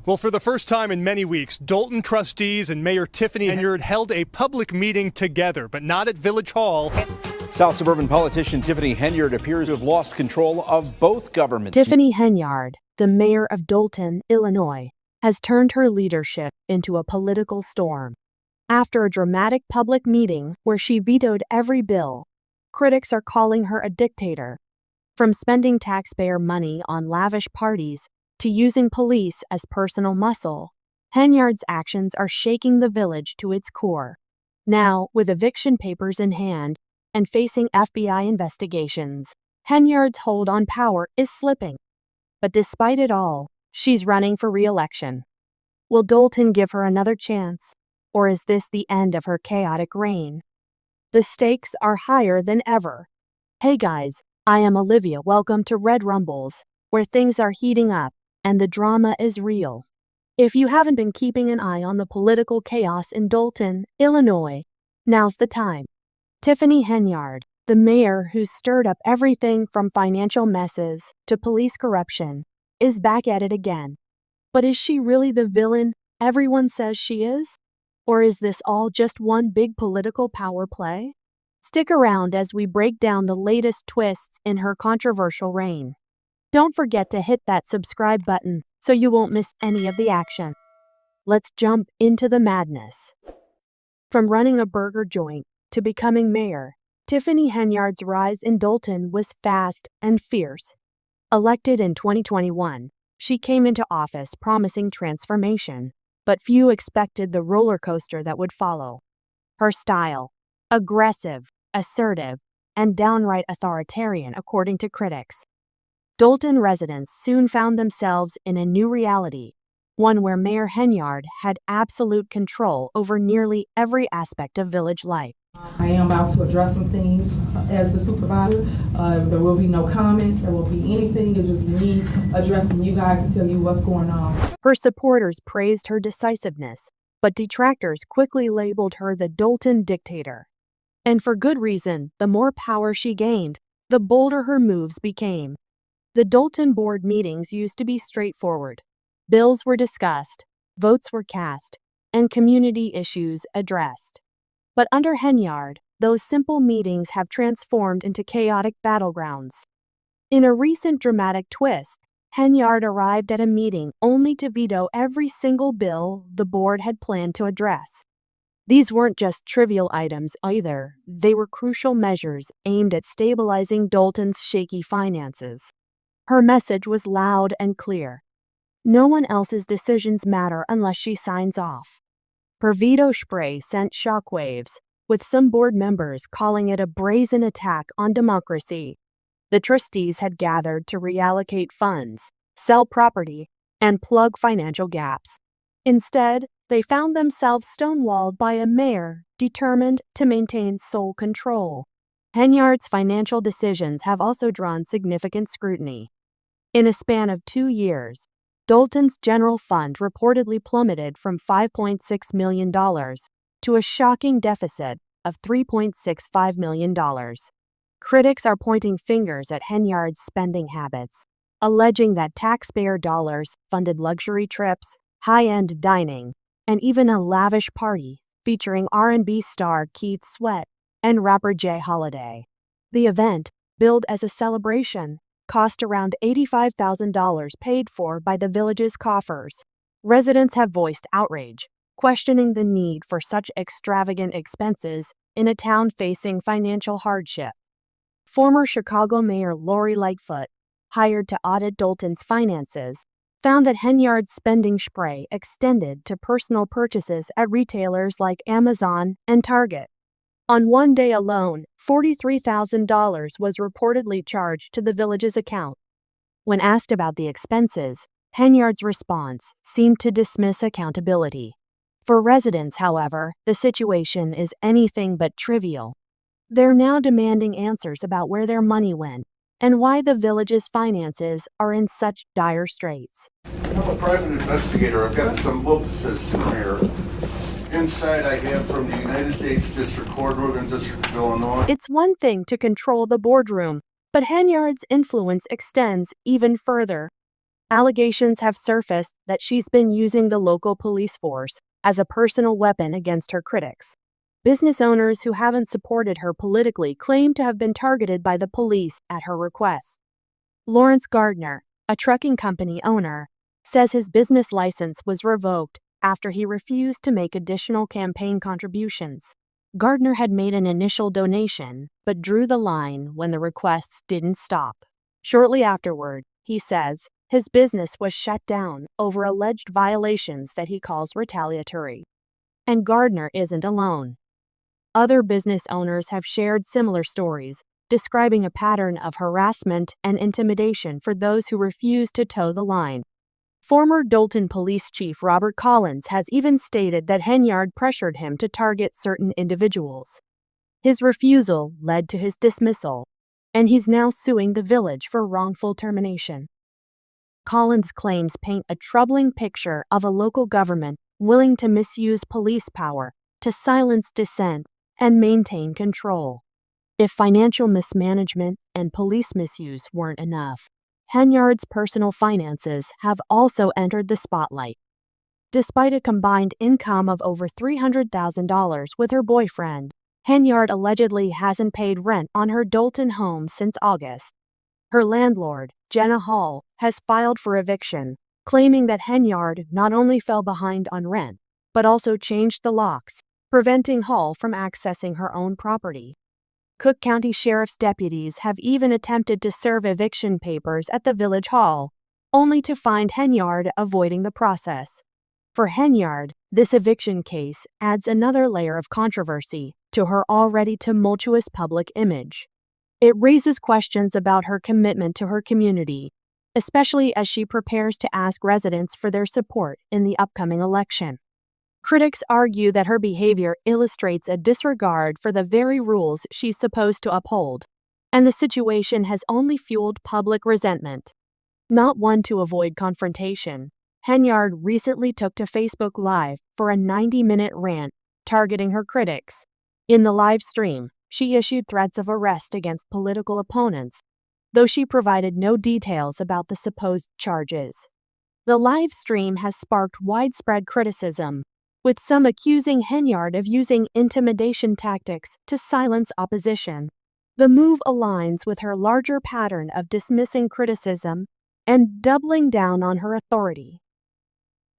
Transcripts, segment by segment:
Well, for the first time in many weeks, Dalton trustees and Mayor Tiffany Henyard held a public meeting together, but not at Village Hall. South suburban politician Tiffany Henyard appears to have lost control of both governments. Tiffany Henyard, the mayor of Dalton, Illinois, has turned her leadership into a political storm. After a dramatic public meeting where she vetoed every bill, critics are calling her a dictator. From spending taxpayer money on lavish parties to using police as personal muscle, Henyard's actions are shaking the village to its core. Now, with eviction papers in hand and facing FBI investigations, Henyard's hold on power is slipping. But despite it all, she's running for re-election. Will Dalton give her another chance, or is this the end of her chaotic reign? The stakes are higher than ever. Hey guys, I am Olivia. Welcome to Red Rumbles, where things are heating up and the drama is real. If you haven't been keeping an eye on the political chaos in Dalton, Illinois, now's the time. Tiffany Henyard, the mayor who stirred up everything from financial messes to police corruption, is back at it again. But is she really the villain everyone says she is? Or is this all just one big political power play? Stick around as we break down the latest twists in her controversial reign. Don't forget to hit that subscribe button so you won't miss any of the action. Let's jump into the madness. From running a burger joint to becoming mayor, Tiffany Henyard's rise in Dalton was fast and fierce. Elected in 2021, she came into office promising transformation, but few expected the roller coaster that would follow. Her style, aggressive, assertive, and downright authoritarian, according to critics. Dalton residents soon found themselves in a new reality, one where Mayor Henyard had absolute control over nearly every aspect of village life. I am about to address some things as the supervisor. There will be no comments, there won't be anything. It's just me addressing you guys to tell you what's going on. Her supporters praised her decisiveness, but detractors quickly labeled her the Dalton dictator. And for good reason. The more power she gained, the bolder her moves became. The Dalton board meetings used to be straightforward. Bills were discussed, votes were cast, and community issues addressed. But under Henyard, those simple meetings have transformed into chaotic battlegrounds. In a recent dramatic twist, Henyard arrived at a meeting only to veto every single bill the board had planned to address. These weren't just trivial items either. They were crucial measures aimed at stabilizing Dalton's shaky finances. Her message was loud and clear. No one else's decisions matter unless she signs off. Her veto spray sent shockwaves, with some board members calling it a brazen attack on democracy. The trustees had gathered to reallocate funds, sell property, and plug financial gaps. Instead, they found themselves stonewalled by a mayor determined to maintain sole control. Henyard's financial decisions have also drawn significant scrutiny. In a span of 2 years, Dalton's general fund reportedly plummeted from $5.6 million to a shocking deficit of $3.65 million. Critics are pointing fingers at Henyard's spending habits, alleging that taxpayer dollars funded luxury trips, high-end dining, and even a lavish party featuring R&B star Keith Sweat and rapper Jay Holiday. The event, billed as a celebration, cost around $85,000 paid for by the village's coffers. Residents have voiced outrage, questioning the need for such extravagant expenses in a town facing financial hardship. Former Chicago Mayor Lori Lightfoot, hired to audit Dalton's finances, found that Henyard's spending spree extended to personal purchases at retailers like Amazon and Target. On one day alone, $43,000 was reportedly charged to the village's account. When asked about the expenses, Henyard's response seemed to dismiss accountability. For residents, however, the situation is anything but trivial. They're now demanding answers about where their money went and why the village's finances are in such dire straits. I'm a private investigator. I've got some witnesses in here. Inside I have from the United States District Court, Northern District of Illinois. It's one thing to control the boardroom, but Henyard's influence extends even further. Allegations have surfaced that she's been using the local police force as a personal weapon against her critics. Business owners who haven't supported her politically claim to have been targeted by the police at her request. Lawrence Gardner, a trucking company owner, says his business license was revoked after he refused to make additional campaign contributions. Gardner had made an initial donation, but drew the line when the requests didn't stop. Shortly afterward, he says, his business was shut down over alleged violations that he calls retaliatory. And Gardner isn't alone. Other business owners have shared similar stories, describing a pattern of harassment and intimidation for those who refuse to toe the line. Former Dolton Police Chief Robert Collins has even stated that Henyard pressured him to target certain individuals. His refusal led to his dismissal, and he's now suing the village for wrongful termination. Collins' claims paint a troubling picture of a local government willing to misuse police power to silence dissent and maintain control. If financial mismanagement and police misuse weren't enough, Henyard's personal finances have also entered the spotlight. Despite a combined income of over $300,000 with her boyfriend, Henyard allegedly hasn't paid rent on her Dolton home since August. Her landlord, Jenna Hall, has filed for eviction, claiming that Henyard not only fell behind on rent, but also changed the locks, preventing Hall from accessing her own property. Cook County Sheriff's deputies have even attempted to serve eviction papers at the village hall, only to find Henyard avoiding the process. For Henyard, this eviction case adds another layer of controversy to her already tumultuous public image. It raises questions about her commitment to her community, especially as she prepares to ask residents for their support in the upcoming election. Critics argue that her behavior illustrates a disregard for the very rules she's supposed to uphold, and the situation has only fueled public resentment. Not one to avoid confrontation, Henyard recently took to Facebook Live for a 90-minute rant targeting her critics. In the live stream, she issued threats of arrest against political opponents, though she provided no details about the supposed charges. The live stream has sparked widespread criticism, with some accusing Henyard of using intimidation tactics to silence opposition. The move aligns with her larger pattern of dismissing criticism and doubling down on her authority.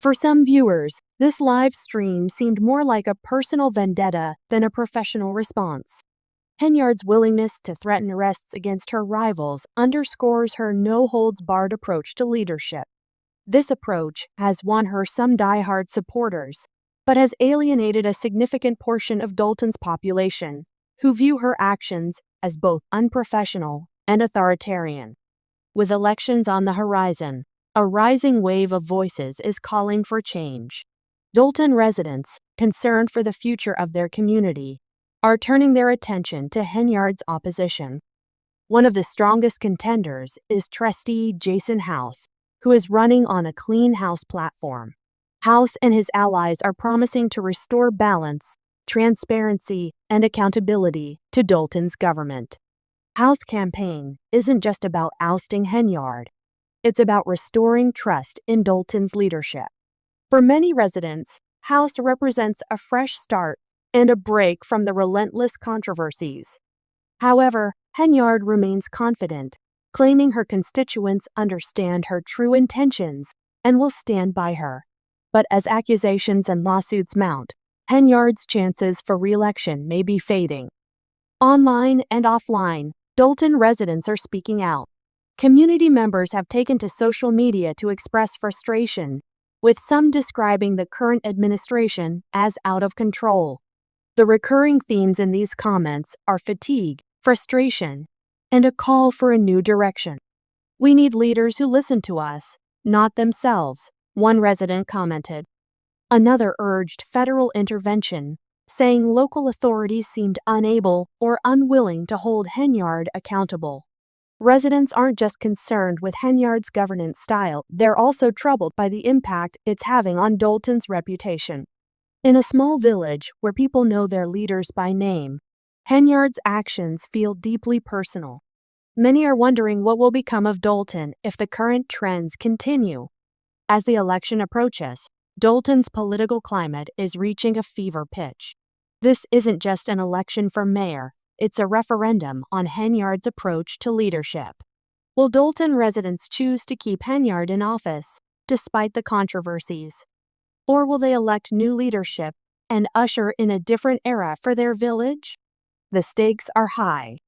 For some viewers, this live stream seemed more like a personal vendetta than a professional response. Henyard's willingness to threaten arrests against her rivals underscores her no-holds-barred approach to leadership. This approach has won her some die-hard supporters, but has alienated a significant portion of Dolton's population, who view her actions as both unprofessional and authoritarian. With elections on the horizon, a rising wave of voices is calling for change. Dolton residents, concerned for the future of their community, are turning their attention to Henyard's opposition. One of the strongest contenders is trustee Jason House, who is running on a Clean House platform. House and his allies are promising to restore balance, transparency, and accountability to Dolton's government. House's campaign isn't just about ousting Henyard. It's about restoring trust in Dolton's leadership. For many residents, House represents a fresh start and a break from the relentless controversies. However, Henyard remains confident, claiming her constituents understand her true intentions and will stand by her. But as accusations and lawsuits mount, Henyard's chances for re-election may be fading. Online and offline, Dolton residents are speaking out. Community members have taken to social media to express frustration, with some describing the current administration as out of control. The recurring themes in these comments are fatigue, frustration, and a call for a new direction. "We need leaders who listen to us, not themselves," one resident commented. Another urged federal intervention, saying local authorities seemed unable or unwilling to hold Henyard accountable. Residents aren't just concerned with Henyard's governance style, they're also troubled by the impact it's having on Dolton's reputation. In a small village where people know their leaders by name, Henyard's actions feel deeply personal. Many are wondering what will become of Dalton if the current trends continue. As the election approaches, Dalton's political climate is reaching a fever pitch. This isn't just an election for mayor, it's a referendum on Henyard's approach to leadership. Will Dalton residents choose to keep Henyard in office, despite the controversies? Or will they elect new leadership and usher in a different era for their village? The stakes are high.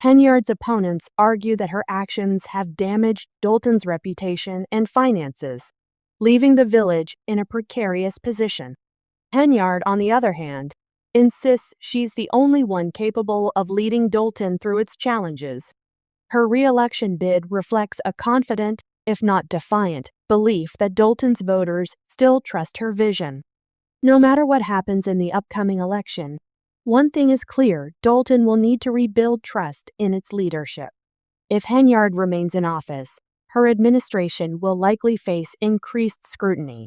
Henyard's opponents argue that her actions have damaged Dalton's reputation and finances, leaving the village in a precarious position. Henyard, on the other hand, insists she's the only one capable of leading Dalton through its challenges. Her re-election bid reflects a confident, if not defiant, belief that Dalton's voters still trust her vision. No matter what happens in the upcoming election, one thing is clear: Dalton will need to rebuild trust in its leadership. If Henyard remains in office, her administration will likely face increased scrutiny.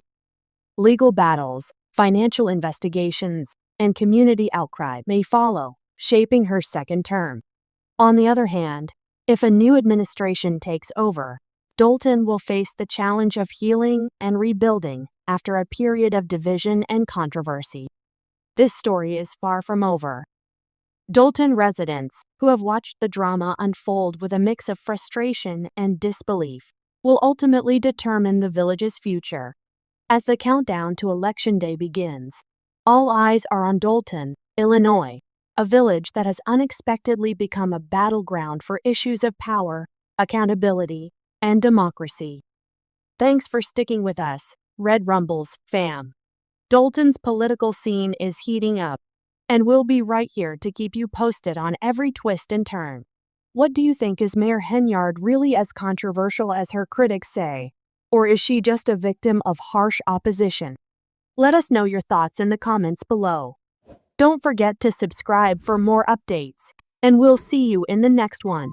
Legal battles, financial investigations, and community outcry may follow, shaping her second term. On the other hand, if a new administration takes over, Dalton will face the challenge of healing and rebuilding after a period of division and controversy. This story is far from over. Dalton residents, who have watched the drama unfold with a mix of frustration and disbelief, will ultimately determine the village's future. As the countdown to Election Day begins, all eyes are on Dalton, Illinois, a village that has unexpectedly become a battleground for issues of power, accountability, and democracy. Thanks for sticking with us, Red Rumbles fam. Dalton's political scene is heating up, and we'll be right here to keep you posted on every twist and turn. What do you think? Is Mayor Henyard really as controversial as her critics say? Or is she just a victim of harsh opposition? Let us know your thoughts in the comments below. Don't forget to subscribe for more updates, and we'll see you in the next one.